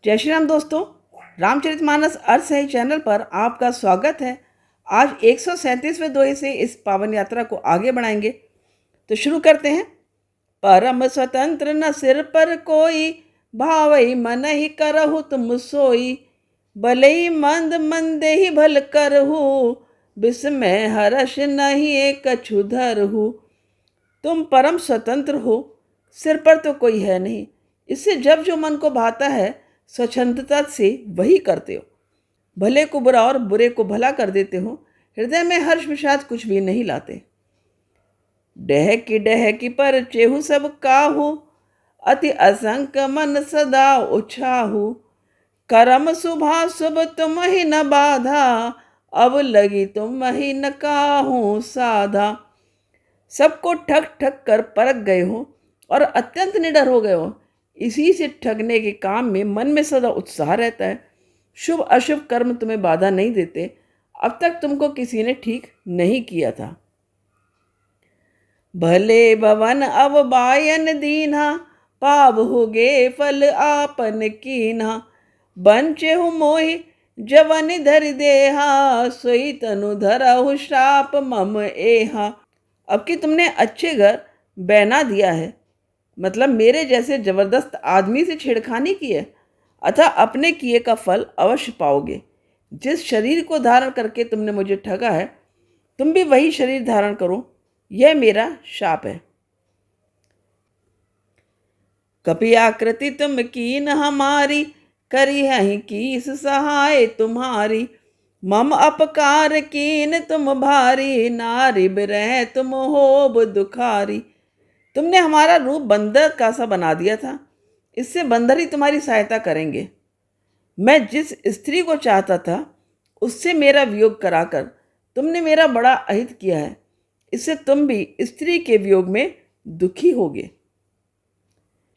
जय श्री राम दोस्तों। रामचरितमानस अर्थ सही चैनल पर आपका स्वागत है। आज 137वें दोहे से इस पावन यात्रा को आगे बढ़ाएंगे। तो शुरू करते हैं। परम स्वतंत्र न सिर पर कोई, भावई मन ही करहु तुम सोई। भले मंद मंदे ही भल करहु, विस्मय हर्ष नहीं एक धरहु। तुम परम स्वतंत्र हो, सिर पर तो कोई है नहीं, इससे जब जो मन को भाता है स्वच्छंदता से वही करते हो। भले को बुरा और बुरे को भला कर देते हो, हृदय में हर्ष विषाद कुछ भी नहीं लाते। डह की पर चेहु सब काहू, अति असंक मन सदा उछाहू। करम शुभा शुभ तुम ही न बाधा, अब लगी तुम ही न काहू साधा। सबको ठग ठग कर परख गए हो और अत्यंत निडर हो गए हो। इसी से ठगने के काम में मन में सदा उत्साह रहता है। शुभ अशुभ कर्म तुम्हें बाधा नहीं देते। अब तक तुमको किसी ने ठीक नहीं किया था। भले भवन अब बायन दीन्हा, पाव होगे फल आपन कीन्हा। बंचे हूँ मोहि जवन धरि देहा, सोई तनु धरहु श्राप मम एहा। अब कि तुमने अच्छे घर बहना दिया है, मतलब मेरे जैसे जबरदस्त आदमी से छेड़खानी की है, अतः अपने किए का फल अवश्य पाओगे। जिस शरीर को धारण करके तुमने मुझे ठगा है, तुम भी वही शरीर धारण करो, यह मेरा शाप है। कपि आकृति तुम कीन हमारी, करी है कीस सहाय तुम्हारी। मम अपकार कीन तुम भारी, नारी बिरह तुम होब दुखारी। तुमने हमारा रूप बंदर का सा बना दिया था, इससे बंदर ही तुम्हारी सहायता करेंगे। मैं जिस स्त्री को चाहता था उससे मेरा वियोग कराकर तुमने मेरा बड़ा अहित किया है, इससे तुम भी स्त्री के वियोग में दुखी होगे।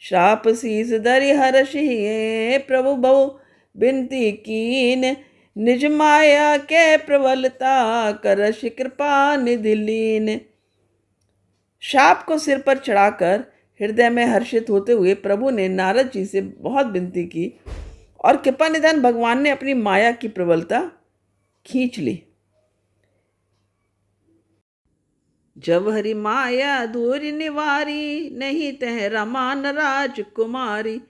शाप शीस धरि हर्षि प्रभु बहु बिनती कीन, निज माया के प्रबलता करश कृपा निधि लीन। शाप को सिर पर चढ़ाकर हृदय में हर्षित होते हुए प्रभु ने नारद जी से बहुत विनती की और कृपा निधान भगवान ने अपनी माया की प्रबलता खींच ली। जब हरि माया दूर निवारी, नहीं तह रमान राजकुमारी।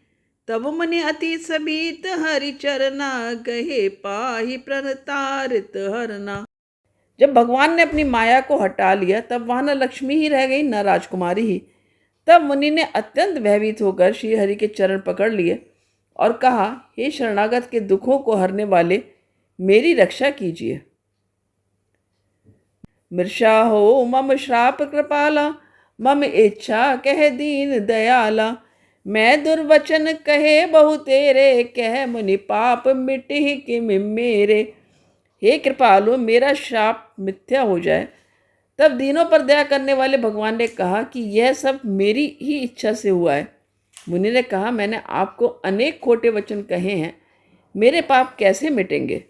तब मुनि अति सबीत हरि चरना, गहे पाहि प्रणतारित हरना। जब भगवान ने अपनी माया को हटा लिया, तब वहां न लक्ष्मी ही रह गई न राजकुमारी ही। तब मुनि ने अत्यंत भयभीत होकर श्री हरि के चरण पकड़ लिए और कहा, हे शरणागत के दुखों को हरने वाले, मेरी रक्षा कीजिए। मृषा हो मम श्राप कृपाला, मम इच्छा कह दीन दयाला। मैं दुर्वचन कहे बहु तेरे, कह मुनि पाप मिटहि किम मेरे। हे कृपालु, मेरा शाप मिथ्या हो जाए। तब दीनों पर दया करने वाले भगवान ने कहा कि यह सब मेरी ही इच्छा से हुआ है। मुनि ने कहा, मैंने आपको अनेक खोटे वचन कहे हैं, मेरे पाप कैसे मिटेंगे।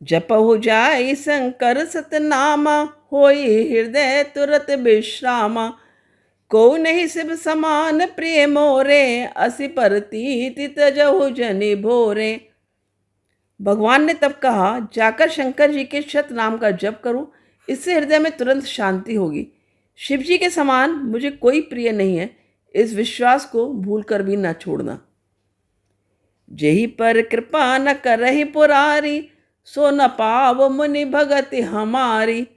जप हो जाए शंकर सतनामा, होई हृदय तुरत विश्रामा। को नहीं शिव समान प्रिय मोरे, असि परतीति तजहु जनि भोरे। भगवान ने तब कहा, जाकर शंकर जी के शत नाम का जप करो, इससे हृदय में तुरंत शांति होगी। शिव जी के समान मुझे कोई प्रिय नहीं है, इस विश्वास को भूलकर भी न छोड़ना। जेहि पर कृपा न करहि पुरारी, सो न पाव मुनि भगति हमारी।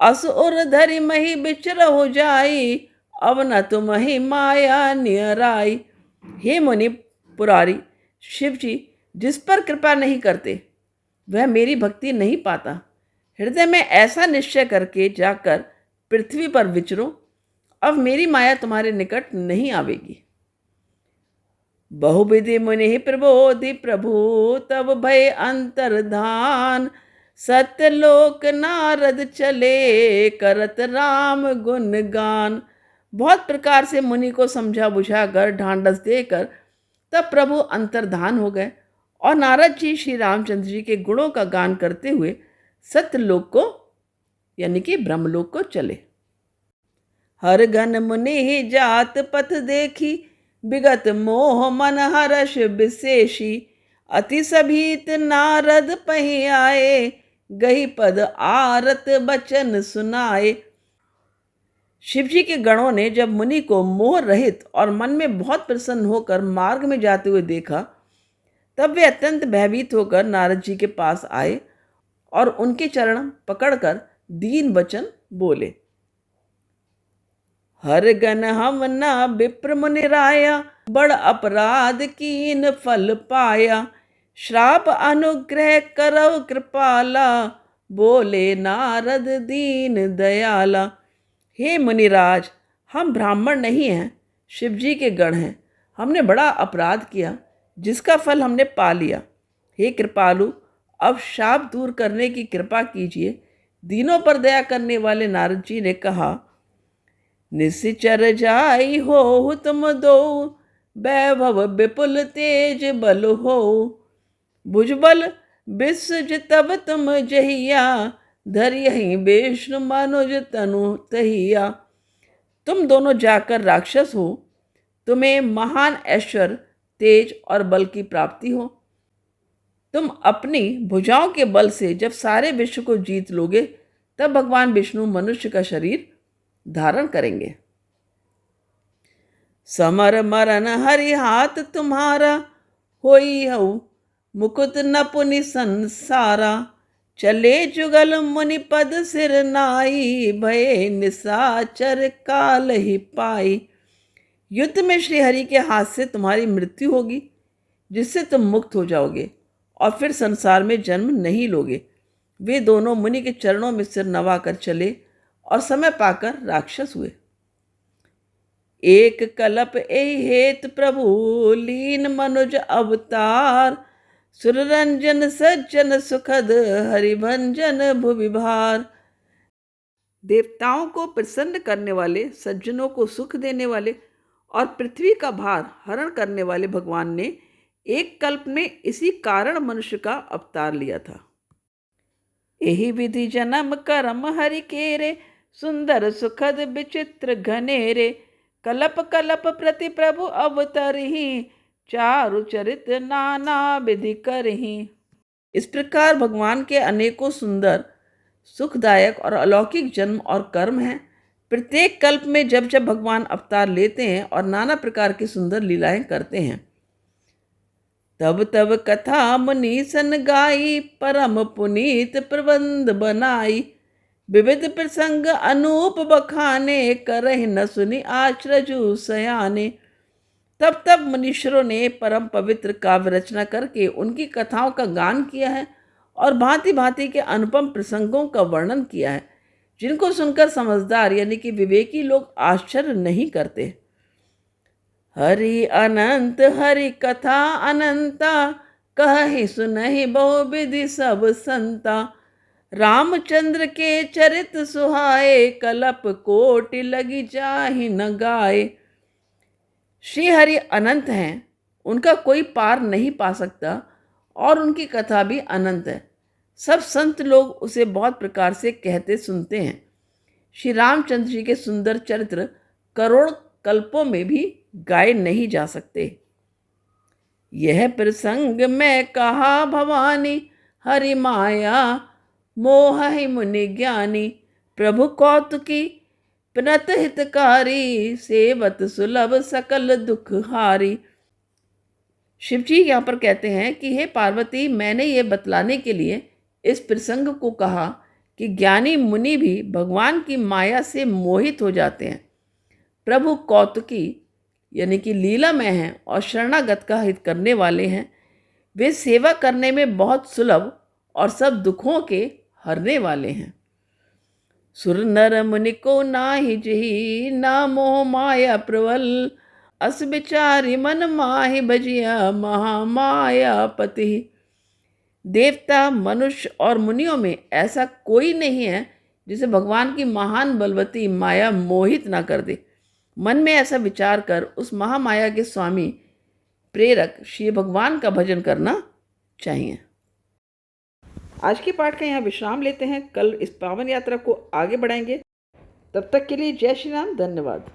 असुर धरि मही बिचर हो जाई, अब न तुम ही माया नियराई। हे मुनि पुरारी, शिव जी जिस पर कृपा नहीं करते वह मेरी भक्ति नहीं पाता। हृदय में ऐसा निश्चय करके जाकर पृथ्वी पर विचरो, अब मेरी माया तुम्हारे निकट नहीं आवेगी। बहुविधि मुनि प्रबोधि प्रभु, तब भय अंतर्धान। सत्यलोक नारद चले, करत राम गुणगान। बहुत प्रकार से मुनि को समझा बुझाकर ढांढस देकर तब प्रभु अंतर्धान हो गए और नारद जी श्री रामचंद्र जी के गुणों का गान करते हुए सत्यलोक को यानी कि ब्रह्मलोक को चले। हर घन मुनि जात पथ देखी, विगत मोह मन हर्ष विशेषी, अति सभीत नारद पही आए, गही पद आरत बचन सुनाए। शिव जी के गणों ने जब मुनि को मोह रहित और मन में बहुत प्रसन्न होकर मार्ग में जाते हुए देखा, तब वे अत्यंत भयभीत होकर नारद जी के पास आए और उनके चरण पकड़कर दीन वचन बोले। हर गन हम न विप्र मुनि राया, बड़ अपराध कीन फल पाया। श्राप अनुग्रह करव कृपाला, बोले नारद दीन दयाला। हे मुनिराज, हम ब्राह्मण नहीं हैं, शिव जी के गण हैं। हमने बड़ा अपराध किया, जिसका फल हमने पा लिया। हे कृपालु, अब शाप दूर करने की कृपा कीजिए। दीनों पर दया करने वाले नारद जी ने कहा, निश्चर जाई हो तुम दो, वैभव विपुल तेज बल हो। भुजबल विश्व तब तुम जहिया, धरियहि विष्णु मनुज तनु तहिया। तुम दोनों जाकर राक्षस हो, तुम्हें महान ऐश्वर्य, तेज और बल की प्राप्ति हो। तुम अपनी भुजाओं के बल से जब सारे विश्व को जीत लोगे, तब भगवान विष्णु मनुष्य का शरीर धारण करेंगे। समर मरन हरि हाथ तुम्हारा, होई हऊ मुकुत नपुनि संसारा। चले जुगल मुनि पद सिर नाई, भये निशाचर काल ही पाई। युद्ध में श्री हरि के हाथ से तुम्हारी मृत्यु होगी, जिससे तुम मुक्त हो जाओगे और फिर संसार में जन्म नहीं लोगे। वे दोनों मुनि के चरणों में सिर नवाकर चले और समय पाकर राक्षस हुए। एक कलप एहि हेत प्रभु, लीन मनुज अवतार। सुररंजन सज्जन सुखद, हरिभंजन भुवि भार। देवताओं को प्रसन्न करने वाले, सज्जनों को सुख देने वाले और पृथ्वी का भार हरण करने वाले भगवान ने एक कल्प में इसी कारण मनुष्य का अवतार लिया था। यही विधि जन्म कर्म हरि केरे, सुंदर सुखद विचित्र घनेरे। कलप कलप प्रति प्रभु अवतरहि, चारु चरित नाना विधि करहि। इस प्रकार भगवान के अनेकों सुंदर, सुखदायक और अलौकिक जन्म और कर्म हैं। प्रत्येक कल्प में जब जब भगवान अवतार लेते हैं और नाना प्रकार की सुंदर लीलाएं करते हैं, तब तब कथा मुनि सन गाई, परम पुनीत प्रबंध बनाई। विविध प्रसंग अनूप बखाने, करहि न सुनि आचरजु सयाने। तब तब मनुष्यों ने परम पवित्र काव्य रचना करके उनकी कथाओं का गान किया है और भांति भांति के अनुपम प्रसंगों का वर्णन किया है, जिनको सुनकर समझदार यानी कि विवेकी लोग आश्चर्य नहीं करते। हरि अनंत हरि कथा अनंता, कहि सुनहि बहुविधि सब संता। रामचंद्र के चरित सुहाए, कलप कोटि लगी जाहि न गाए। श्री हरि अनंत हैं, उनका कोई पार नहीं पा सकता और उनकी कथा भी अनंत है। सब संत लोग उसे बहुत प्रकार से कहते सुनते हैं। श्री रामचंद्र जी के सुंदर चरित्र करोड़ कल्पों में भी गाए नहीं जा सकते। यह प्रसंग मैं कहा भवानी, हरि माया मोह ही मुनि ज्ञानी। प्रभु कौतुकी प्रणत हितकारी, सेवत सुलभ सकल दुख हारी। शिव जी यहाँ पर कहते हैं कि हे पार्वती, मैंने ये बतलाने के लिए इस प्रसंग को कहा कि ज्ञानी मुनि भी भगवान की माया से मोहित हो जाते हैं। प्रभु कौतुकी यानी कि लीलामय हैं और शरणागत का हित करने वाले हैं। वे सेवा करने में बहुत सुलभ और सब दुखों के हरने वाले हैं। सुर नर मुनि को नाही जही, ना मोह माया प्रबल। अस विचारी मन माहि भजिया, महामाया पति। देवता, मनुष्य और मुनियों में ऐसा कोई नहीं है जिसे भगवान की महान बलवती माया मोहित ना कर दे। मन में ऐसा विचार कर उस महामाया के स्वामी प्रेरक श्री भगवान का भजन करना चाहिए। आज के पाठ का यहाँ विश्राम लेते हैं। कल इस पावन यात्रा को आगे बढ़ाएंगे। तब तक के लिए जय श्री राम। धन्यवाद।